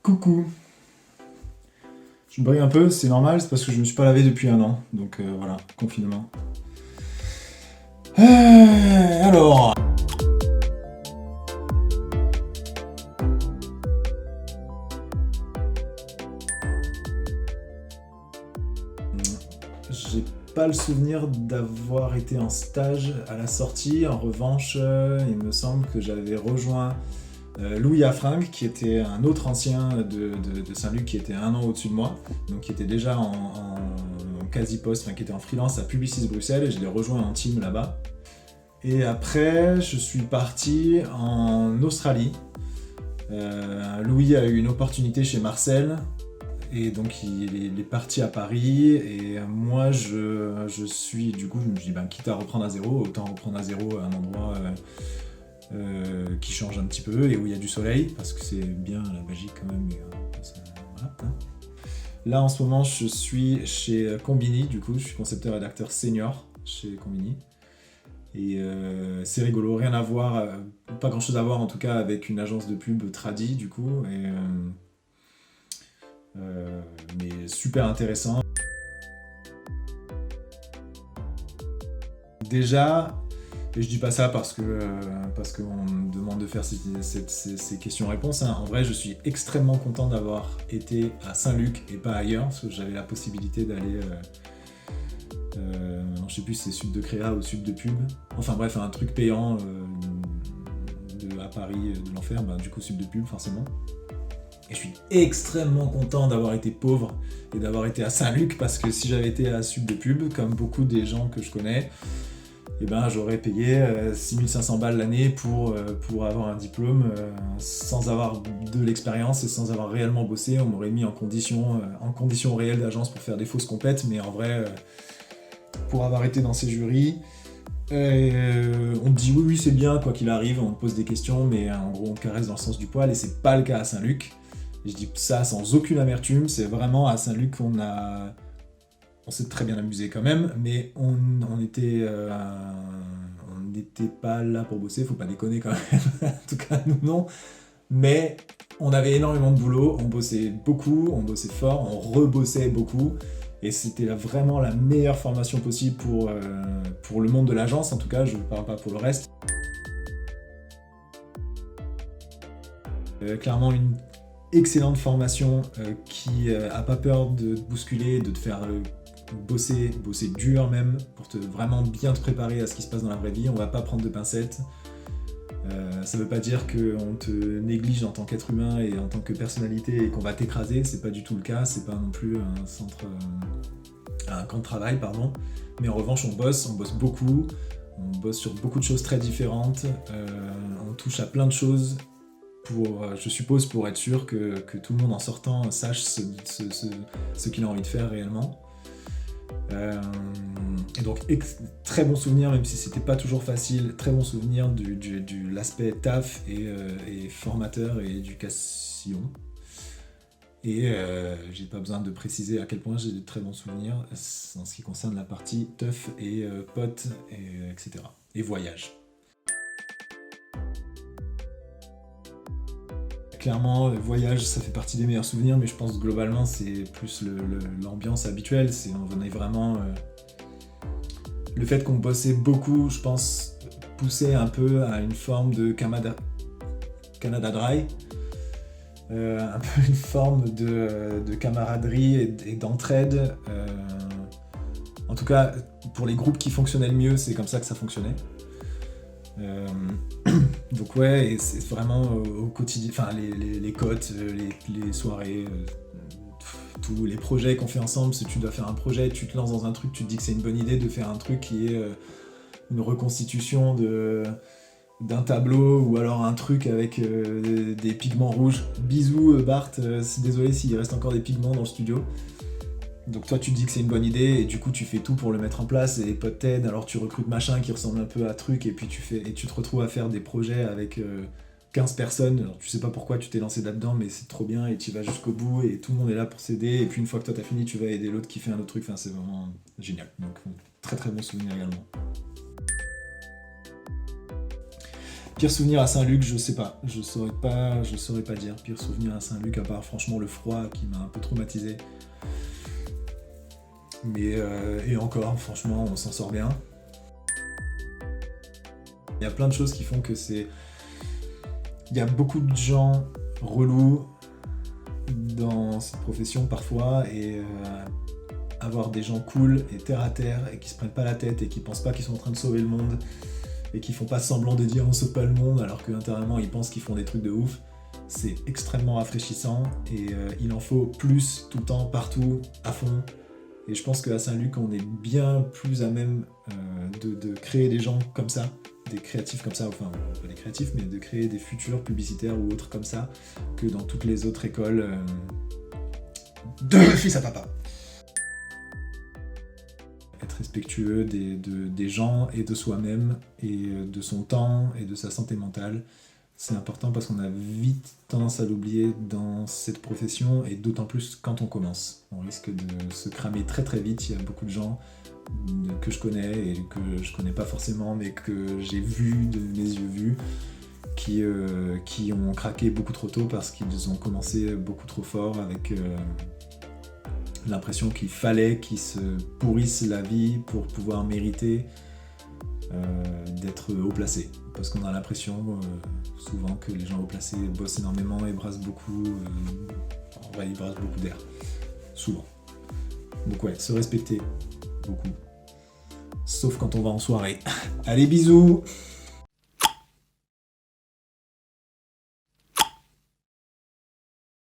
Coucou. Je brille un peu, c'est normal, c'est parce que je me suis pas lavé depuis un an. Donc voilà, confinement. Alors, j'ai pas le souvenir d'avoir été en stage à la sortie. En revanche, il me semble que j'avais rejoint Louis Affringue, qui était un autre ancien de Saint-Luc, qui était un an au-dessus de moi, donc qui était déjà en quasi-poste, enfin qui était en freelance à Publicis Bruxelles, et je l'ai rejoint en team là-bas. Et après, je suis parti en Australie. Louis a eu une opportunité chez Marcel, et donc il est parti à Paris, et moi je suis, du coup, je me dis, ben, quitte à reprendre à zéro, autant reprendre à zéro à un endroit qui change un petit peu, et où il y a du soleil, parce que c'est bien la Belgique quand même, mais, voilà, hein. Là en ce moment je suis chez Combini, du coup je suis concepteur rédacteur senior chez Combini. Et c'est rigolo, rien à voir, pas grand chose à voir en tout cas avec une agence de pub tradie du coup, mais super intéressant. Déjà, et je dis pas ça parce qu'on me demande de faire ces questions-réponses, hein. En vrai, je suis extrêmement content d'avoir été à Saint-Luc et pas ailleurs, parce que j'avais la possibilité d'aller, non, je sais plus si c'est Sud de Créa ou Sud de Pub, enfin bref, un truc payant à Paris de l'enfer, bah, du coup Sud de Pub forcément. Et je suis extrêmement content d'avoir été pauvre et d'avoir été à Saint-Luc, parce que si j'avais été à Sud de Pub, comme beaucoup des gens que je connais, eh ben, j'aurais payé 6500 balles l'année pour avoir un diplôme sans avoir de l'expérience et sans avoir réellement bossé. On m'aurait mis en condition réelle d'agence pour faire des fausses compètes, mais en vrai, pour avoir été dans ces jurys, on me dit oui, oui, c'est bien, quoi qu'il arrive, on me pose des questions, mais en gros, on me caresse dans le sens du poil, et c'est pas le cas à Saint-Luc. Et je dis ça sans aucune amertume, c'est vraiment à Saint-Luc on s'est très bien amusé quand même, mais on n'était pas là pour bosser, faut pas déconner quand même, en tout cas nous non, mais on avait énormément de boulot, on bossait beaucoup, on bossait fort, on rebossait beaucoup, et c'était vraiment la meilleure formation possible pour le monde de l'agence, en tout cas, je ne parle pas pour le reste. Clairement une excellente formation qui a pas peur de te bousculer, de te faire bosser dur même, pour vraiment bien te préparer à ce qui se passe dans la vraie vie. On va pas prendre de pincettes. Ça veut pas dire qu'on te néglige en tant qu'être humain et en tant que personnalité et qu'on va t'écraser, c'est pas du tout le cas, c'est pas non plus un camp de travail, pardon. Mais en revanche, on bosse beaucoup, on bosse sur beaucoup de choses très différentes, on touche à plein de choses je suppose, pour être sûr que tout le monde en sortant sache ce qu'il a envie de faire réellement. Et donc, très bon souvenir, même si c'était pas toujours facile, très bon souvenir de l'aspect taf et formateur et éducation. Et j'ai pas besoin de préciser à quel point j'ai de très bons souvenirs en ce qui concerne la partie teuf et potes, etc. Et voyage. Clairement, le voyage, ça fait partie des meilleurs souvenirs, mais je pense que globalement, c'est plus l'ambiance habituelle. On est vraiment. Le fait qu'on bossait beaucoup, je pense, poussait un peu à une forme de Canada Dry. Un peu une forme de camaraderie et d'entraide. En tout cas, pour les groupes qui fonctionnaient le mieux, c'est comme ça que ça fonctionnait. Donc ouais, et c'est vraiment au quotidien, enfin les cotes, les soirées, tous les projets qu'on fait ensemble. Si tu dois faire un projet, tu te lances dans un truc, tu te dis que c'est une bonne idée de faire un truc qui est une reconstitution d'un tableau, ou alors un truc avec des pigments rouges. Bisous Bart, désolé s'il reste encore des pigments dans le studio. Donc toi tu te dis que c'est une bonne idée, et du coup tu fais tout pour le mettre en place, et les potes t'aident, alors tu recrutes machin qui ressemble un peu à truc, et puis tu te retrouves à faire des projets avec 15 personnes. Alors tu sais pas pourquoi tu t'es lancé là-dedans, mais c'est trop bien, et tu vas jusqu'au bout, et tout le monde est là pour s'aider, et puis une fois que toi t'as fini, tu vas aider l'autre qui fait un autre truc, enfin c'est vraiment génial. Donc très très bon souvenir également. Pire souvenir à Saint-Luc, je sais pas. Je saurais pas dire. Pire souvenir à Saint-Luc, à part franchement le froid qui m'a un peu traumatisé. Mais et encore, franchement, on s'en sort bien. Il y a plein de choses qui font que c'est... Il y a beaucoup de gens relous dans cette profession parfois, et avoir des gens cool et terre à terre et qui se prennent pas la tête et qui pensent pas qu'ils sont en train de sauver le monde et qui font pas semblant de dire on sauve pas le monde alors qu'intérieurement ils pensent qu'ils font des trucs de ouf, c'est extrêmement rafraîchissant, et il en faut plus tout le temps, partout, à fond. Et je pense qu'à Saint-Luc on est bien plus à même de créer des gens comme ça, des créatifs comme ça, enfin pas des créatifs mais de créer des futurs publicitaires ou autres comme ça, que dans toutes les autres écoles de fils à papa. Être respectueux des gens et de soi-même et de son temps et de sa santé mentale, c'est important parce qu'on a vite tendance à l'oublier dans cette profession, et d'autant plus quand on commence. On risque de se cramer très très vite. Il y a beaucoup de gens que je connais et que je connais pas forcément mais que j'ai vu de mes yeux vus qui ont craqué beaucoup trop tôt parce qu'ils ont commencé beaucoup trop fort avec l'impression qu'il fallait qu'ils se pourrissent la vie pour pouvoir mériter d'être haut placé. Parce qu'on a l'impression souvent que les gens haut placés bossent énormément et brassent beaucoup, en vrai ils brassent beaucoup d'air, souvent. Donc ouais, se respecter beaucoup. Sauf quand on va en soirée. Allez, bisous!